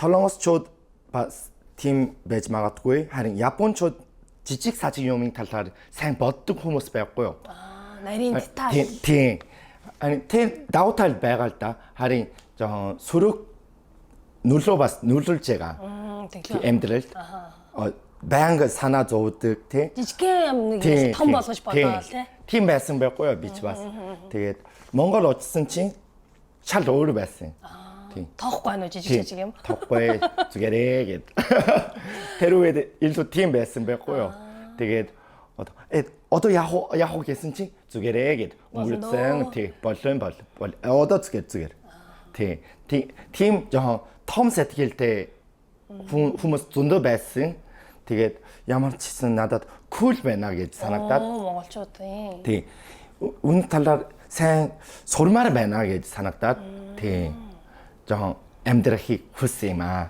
Солонгосчууд бас тийм байж магадгүй. Харин Япончууд жижиг сажиг юмын талаар сайн боддог хүмүүс байхгүй юу? Нарийн деталь. Тийм. Харин тийм давуу тал байгаа л да. Харин жоохон сөрөг нүлөө бас нүрлүүлж байгаа. Тэгэхээр Амьдралд байнга санаа зовдөг тий. жижигхэн нэг том болгож бодоо тий. Тийм байсан байхгүй юу би ч бас. Тэгээд Монгол очсон чинь шал өөр байсан. Тийм. Тоохгүй нөө жижиг юм. Тоохгүй зүгээрээ гэд. Тэр үед илүү тийм байсан байхгүй юу. Тэгээд одоо яах вэ гэсэн чинь зүгээрээ гэд өнгөрсөн тий болон одоо зүгээр. Тийм жоохон том сэтгэлтэй хүмүүс зөндөө байсан. Тэгээд ямар ч гэсэн надад кул байна гэж санагдаад. Монголчуудын. Тий. Үн талаар сайн сурмаар байна гэж санагдаад. Тий. жоохон амьдрахыг хүссэн юм аа.